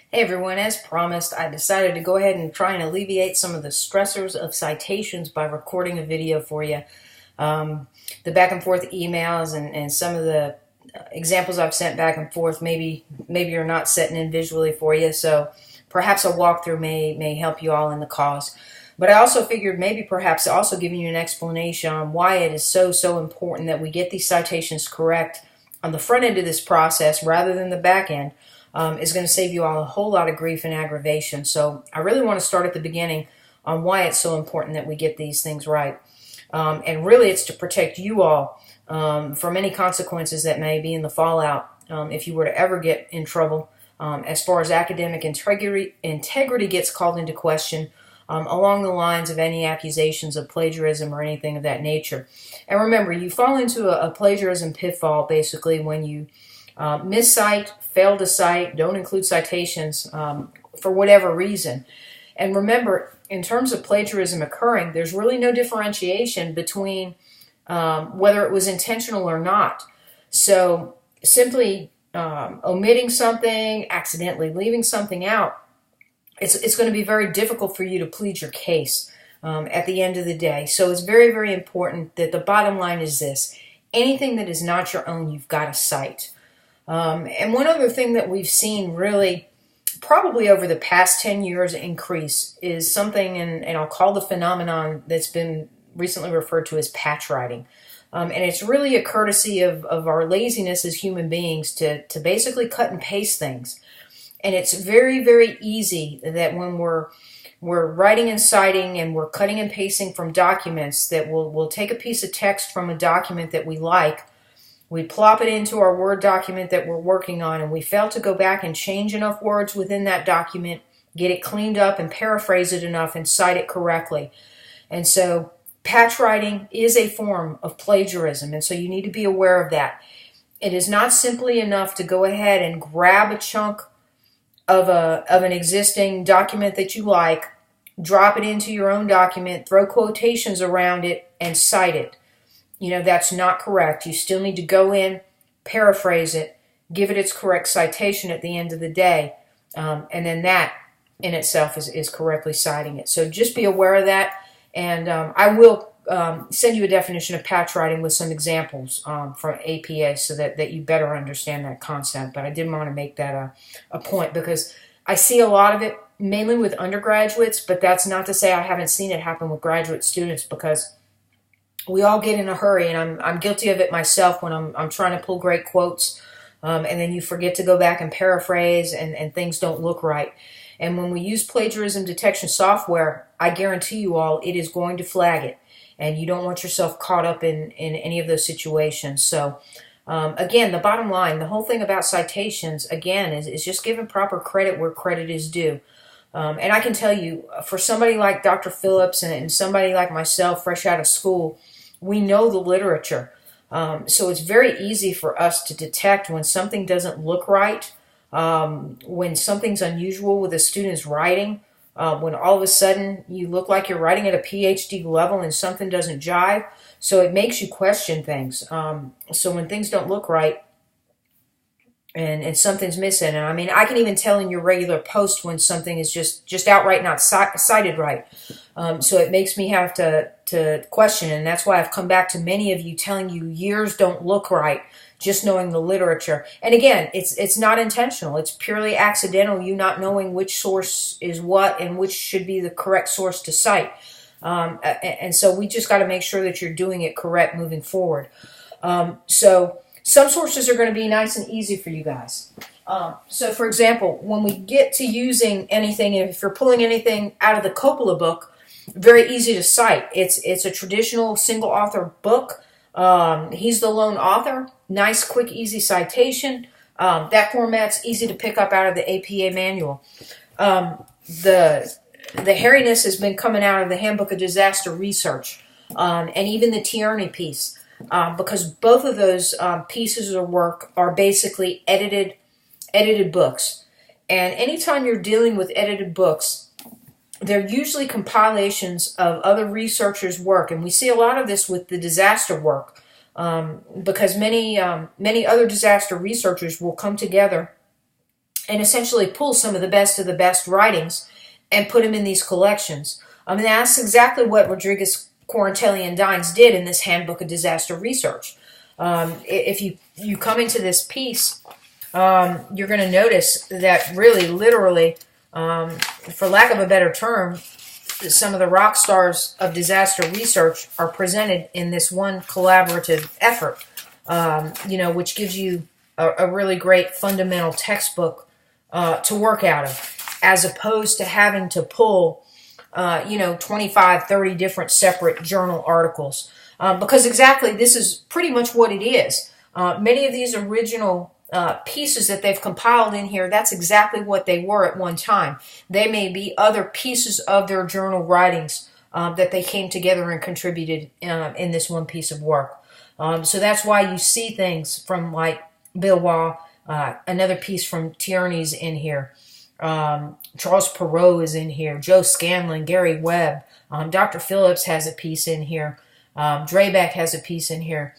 Hey everyone, as promised, I decided to go ahead and try and alleviate some of the stressors of citations by recording a video for you. The back and forth emails and some of the examples I've sent back and forth maybe you're not setting in visually for you, so perhaps a walkthrough may help you all in the cause. But I also figured maybe perhaps also giving you an explanation on why it is so important that we get these citations correct on the front end of this process rather than the back end. Is going to save you all a whole lot of grief and aggravation. So I really want to start at the beginning on why it's so important that we get these things right. And really it's to protect you all from any consequences that may be in the fallout if you were to ever get in trouble as far as academic integrity gets called into question along the lines of any accusations of plagiarism or anything of that nature. And remember, you fall into a plagiarism pitfall basically when you miscite, fail to cite, don't include citations for whatever reason. And remember, in terms of plagiarism occurring, there's really no differentiation between whether it was intentional or not. So simply omitting something, accidentally leaving something out, it's going to be very difficult for you to plead your case at the end of the day. So it's very important that the bottom line is this: anything that is not your own, you've got to cite. And one other thing that we've seen really probably over the past 10 years increase is something, and I'll call the phenomenon that's been recently referred to as patch writing. And it's really a courtesy of our laziness as human beings to basically cut and paste things. And it's very easy that when we're writing and citing and we're cutting and pasting from documents, that we'll take a piece of text from a document that we like, we plop it into our Word document that we're working on, and we fail to go back and change enough words within that document, get it cleaned up and paraphrase it enough and cite it correctly. And so patch writing is a form of plagiarism, and so you need to be aware of that. It is not simply enough to go ahead and grab a chunk of an existing document that you like, drop it into your own document, throw quotations around it, and cite it. You know, that's not correct. You still need to go in, paraphrase it, give it its correct citation at the end of the day, and then that in itself is correctly citing it. So just be aware of that, and I will send you a definition of patch writing with some examples from APA so that you better understand that concept. But I did want to make that a point because I see a lot of it mainly with undergraduates, but that's not to say I haven't seen it happen with graduate students, because we all get in a hurry, and I'm guilty of it myself when I'm trying to pull great quotes, and then you forget to go back and paraphrase, and things don't look right. And when we use plagiarism detection software, I guarantee you all it is going to flag it, and you don't want yourself caught up in any of those situations. So again, the bottom line, the whole thing about citations, again, is just giving proper credit where credit is due. And I can tell you, for somebody like Dr. Phillips and somebody like myself, fresh out of school, we know the literature. So it's very easy for us to detect when something doesn't look right, when something's unusual with a student's writing, when all of a sudden you look like you're writing at a PhD level and something doesn't jive. So it makes you question things. So when things don't look right, and something's missing. And I mean, I can even tell in your regular post when something is just outright not cited right. So it makes me have to question, and that's why I've come back to many of you telling you years don't look right, just knowing the literature. And again, it's not intentional. It's purely accidental, you not knowing which source is what and which should be the correct source to cite. And so we just got to make sure that you're doing it correct moving forward. So some sources are going to be nice and easy for you guys. So for example, when we get to using anything, if you're pulling anything out of the Coppola book, very easy to cite. It's a traditional single author book. He's the lone author. Nice, quick, easy citation. That format's easy to pick up out of the APA manual. The hairiness has been coming out of the Handbook of Disaster Research, and even the Tierney piece. Because both of those pieces of work are basically edited books. And anytime you're dealing with edited books, they're usually compilations of other researchers' work. And we see a lot of this with the disaster work, because many other disaster researchers will come together and essentially pull some of the best writings and put them in these collections. And that's exactly what Rodriguez, Quarantelli, and Dines did in this Handbook of Disaster Research. If you come into this piece, you're going to notice that really, literally, for lack of a better term, some of the rock stars of disaster research are presented in this one collaborative effort, which gives you a really great fundamental textbook to work out of, as opposed to having to pull 25, 30 different separate journal articles. Because exactly this is pretty much what it is. Many of these original pieces that they've compiled in here, that's exactly what they were at one time. They may be other pieces of their journal writings that they came together and contributed in this one piece of work. So that's why you see things from like Bill Waugh, another piece from Tierney's in here. Charles Perrault is in here. Joe Scanlon, Gary Webb, Dr. Phillips has a piece in here. Draybeck has a piece in here.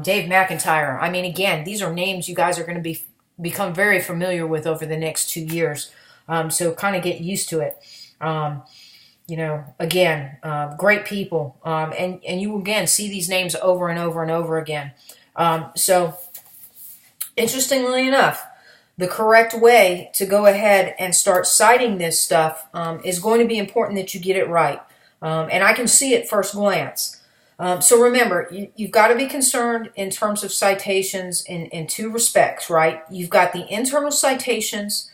Dave McIntyre. I mean, again, these are names you guys are going to become very familiar with over the next 2 years. So kind of get used to it. Again, great people. And you will, again, see these names over and over and over again. So interestingly enough, the correct way to go ahead and start citing this stuff is going to be important that you get it right. And I can see at first glance. So remember, you've got to be concerned in terms of citations in two respects, right? You've got the internal citations,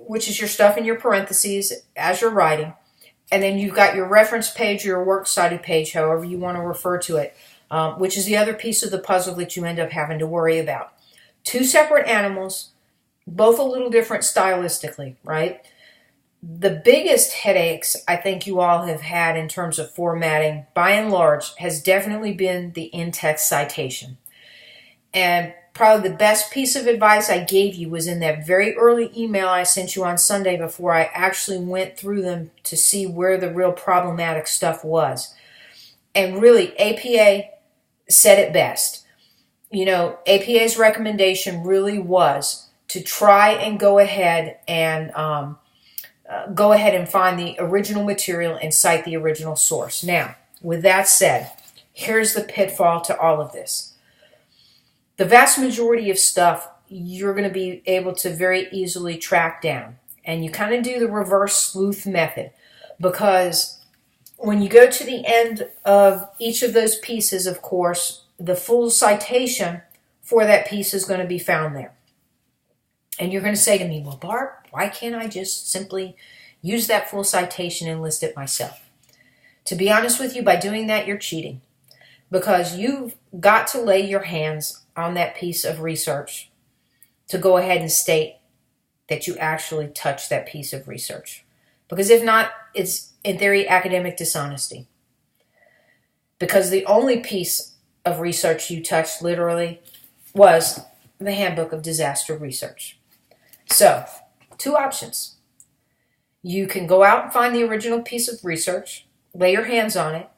which is your stuff in your parentheses as you're writing. And then you've got your reference page or your works cited page, however you want to refer to it, which is the other piece of the puzzle that you end up having to worry about. Two separate animals, both a little different stylistically, right? The biggest headaches I think you all have had in terms of formatting, by and large, has definitely been the in-text citation. And probably the best piece of advice I gave you was in that very early email I sent you on Sunday before I actually went through them to see where the real problematic stuff was. And really, APA said it best. APA's recommendation really was to try and go ahead and find the original material and cite the original source. Now, with that said, here's the pitfall to all of this. The vast majority of stuff you're going to be able to very easily track down. And you kind of do the reverse sleuth method, because when you go to the end of each of those pieces, of course, the full citation for that piece is going to be found there. And you're going to say to me, well, Barb, why can't I just simply use that full citation and list it myself? To be honest with you, by doing that, you're cheating, because you've got to lay your hands on that piece of research to go ahead and state that you actually touched that piece of research. Because if not, it's, in theory, academic dishonesty. Because the only piece of research you touched, literally, was the Handbook of Disaster Research. So, two options. You can go out and find the original piece of research, lay your hands on it,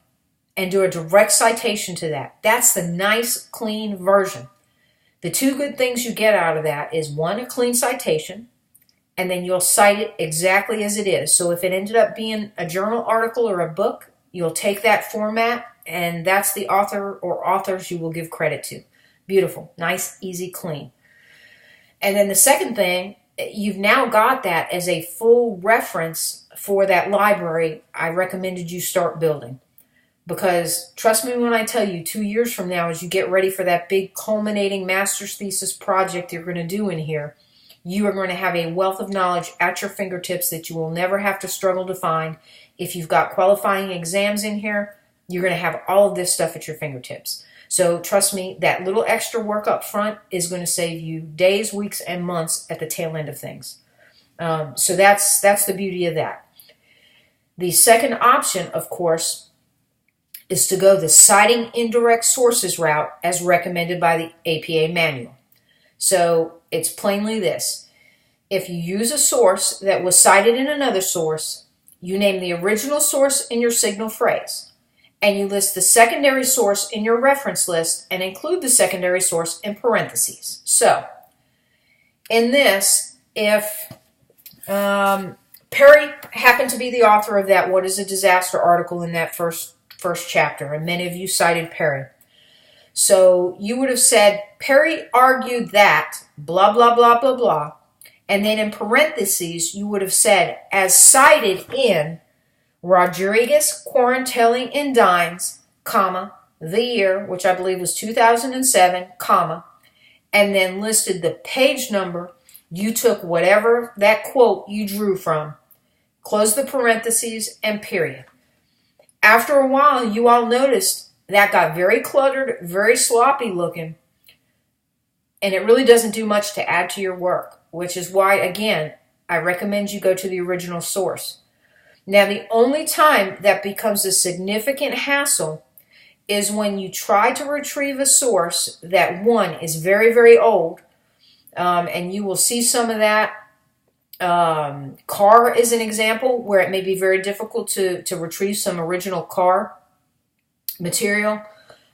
and do a direct citation to that. That's the nice, clean version. The two good things you get out of that is, one, a clean citation, and then you'll cite it exactly as it is. So if it ended up being a journal article or a book, you'll take that format, and that's the author or authors you will give credit to. Beautiful, nice, easy, clean. And then the second thing, you've now got that as a full reference for that library I recommended you start building. Because trust me when I tell you, 2 years from now, as you get ready for that big culminating master's thesis project you're going to do in here, you are going to have a wealth of knowledge at your fingertips that you will never have to struggle to find. If you've got qualifying exams in here, you're going to have all of this stuff at your fingertips. So trust me, that little extra work up front is going to save you days, weeks, and months at the tail end of things. So that's the beauty of that. The second option, of course, is to go the citing indirect sources route as recommended by the APA manual. So it's plainly this. If you use a source that was cited in another source, you name the original source in your signal phrase, and you list the secondary source in your reference list and include the secondary source in parentheses. So, in this, if Perry happened to be the author of that "What is a Disaster" article in that first chapter, and many of you cited Perry. So you would have said, Perry argued that, blah, blah, blah, blah, blah. And then in parentheses, you would have said, as cited in Rodriguez, Quarantelli, and Dines, comma, the year, which I believe was 2007, comma, and then listed the page number. You took whatever that quote you drew from, close the parentheses, and period. After a while, you all noticed that got very cluttered, very sloppy looking, and it really doesn't do much to add to your work, which is why, again, I recommend you go to the original source. Now, the only time that becomes a significant hassle is when you try to retrieve a source that, one, is very, very old, and you will see some of that. Car is an example where it may be very difficult to retrieve some original car material.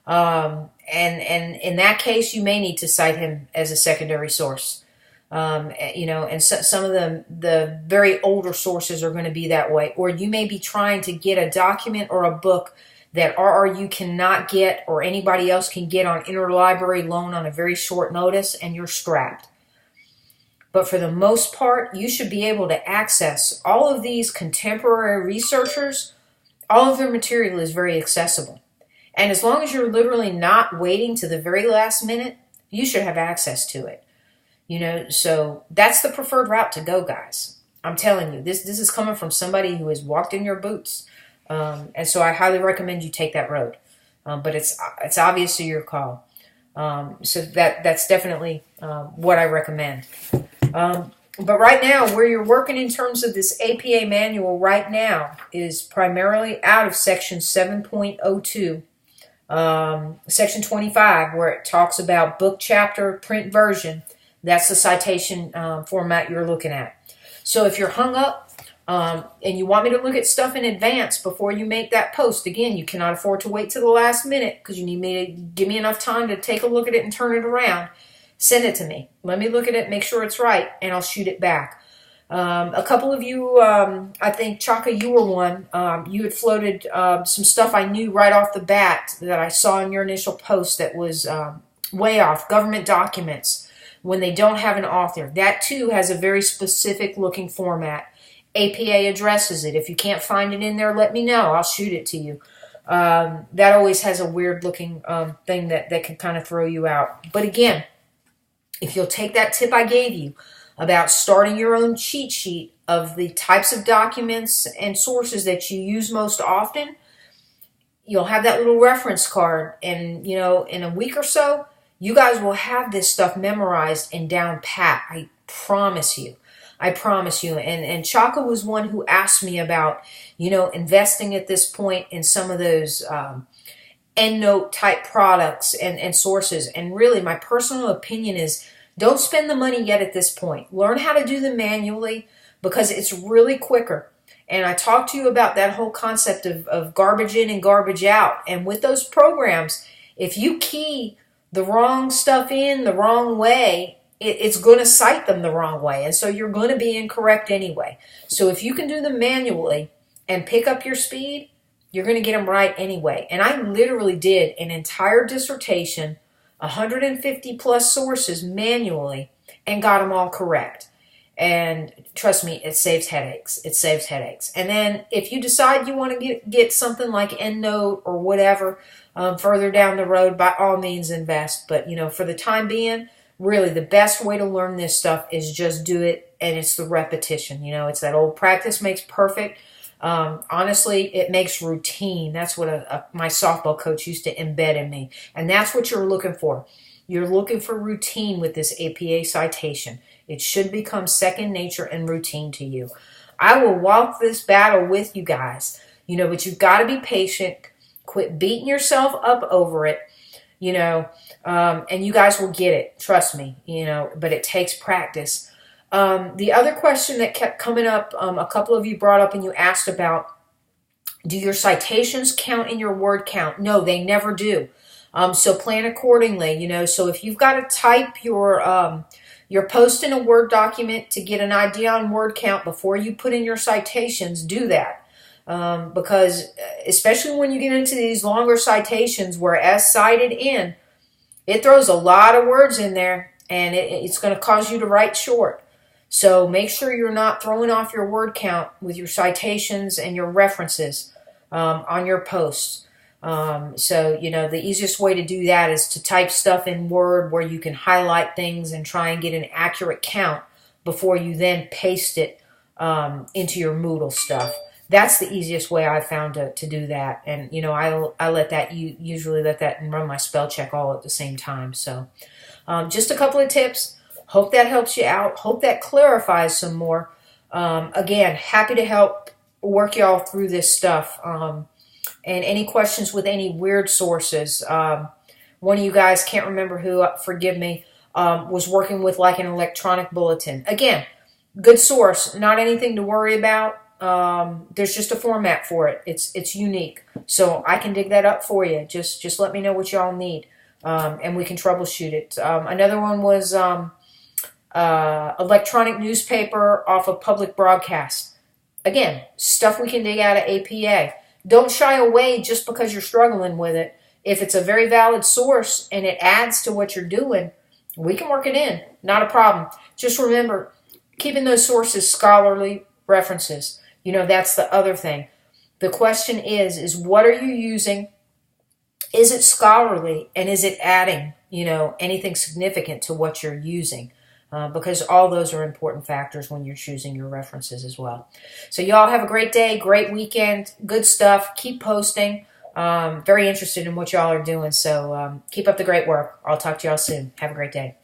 And in that case, you may need to cite him as a secondary source. And some of the very older sources are going to be that way. Or you may be trying to get a document or a book that RRU cannot get or anybody else can get on interlibrary loan on a very short notice, and you're strapped. But for the most part, you should be able to access all of these contemporary researchers. All of their material is very accessible. And as long as you're literally not waiting to the very last minute, you should have access to it. So that's the preferred route to go, guys. I'm telling you, this is coming from somebody who has walked in your boots. And so I highly recommend you take that road. But it's obviously your call. So that's definitely what I recommend. But right now, where you're working in terms of this APA manual right now is primarily out of section 7.02. Section 25, where it talks about book, chapter, print version. That's the citation format you're looking at. So if you're hung up and you want me to look at stuff in advance before you make that post, again, you cannot afford to wait to the last minute because you need me to give me enough time to take a look at it and turn it around. Send it to me. Let me look at it, make sure it's right, and I'll shoot it back. A couple of you, I think, Chaka, you were one. You had floated some stuff I knew right off the bat that I saw in your initial post that was way off. Government documents, when they don't have an author. That, too, has a very specific looking format. APA addresses it. If you can't find it in there, let me know. I'll shoot it to you. That always has a weird looking thing that can kind of throw you out. But again, if you'll take that tip I gave you about starting your own cheat sheet of the types of documents and sources that you use most often, you'll have that little reference card. And, in a week or so, you guys will have this stuff memorized and down pat. I promise you. And Chaka was one who asked me about, investing at this point in some of those EndNote type products and sources. And really, my personal opinion is don't spend the money yet at this point. Learn how to do them manually because it's really quicker. And I talked to you about that whole concept of garbage in and garbage out. And with those programs, if you key the wrong stuff in the wrong way, it's going to cite them the wrong way. And so you're going to be incorrect anyway. So if you can do them manually and pick up your speed, you're going to get them right anyway. And I literally did an entire dissertation, 150 plus sources manually, and got them all correct. And trust me, it saves headaches. And then if you decide you want to get something like EndNote or whatever further down the road, by all means invest. But, for the time being, really the best way to learn this stuff is just do it, and it's the repetition. It's that old practice makes perfect. Honestly, it makes routine. That's what my softball coach used to embed in me. And that's what you're looking for. You're looking for routine with this APA citation. It should become second nature and routine to you. I will walk this battle with you guys, but you've got to be patient. Quit beating yourself up over it, and you guys will get it. Trust me, but it takes practice. The other question that kept coming up, a couple of you brought up and you asked about, do your citations count in your word count? No, they never do. So plan accordingly, so if you've got to type your You're posting a Word document to get an idea on word count before you put in your citations. Do that. Because especially when you get into these longer citations where as cited in, it throws a lot of words in there, and it's going to cause you to write short. So make sure you're not throwing off your word count with your citations and your references on your posts. So, the easiest way to do that is to type stuff in Word where you can highlight things and try and get an accurate count before you then paste it into your Moodle stuff. That's the easiest way I've found to do that. And, I let that, usually let that and run my spell check all at the same time. So just a couple of tips. Hope that helps you out. Hope that clarifies some more. Again, happy to help work y'all through this stuff. And any questions with any weird sources. One of you guys, can't remember who, forgive me, was working with like an electronic bulletin. Again, good source, not anything to worry about. There's just a format for it. It's unique. So I can dig that up for you. Just let me know what y'all need. And we can troubleshoot it. Another one was electronic newspaper off of public broadcast. Again, stuff we can dig out of APA. Don't shy away just because you're struggling with it. If it's a very valid source and it adds to what you're doing, we can work it in. Not a problem. Just remember, keeping those sources scholarly references. That's the other thing. The question is what are you using? Is it scholarly? And is it adding, anything significant to what you're using? Because all those are important factors when you're choosing your references as well. So y'all have a great day, great weekend, good stuff. Keep posting. Very interested in what y'all are doing. So keep up the great work. I'll talk to y'all soon. Have a great day.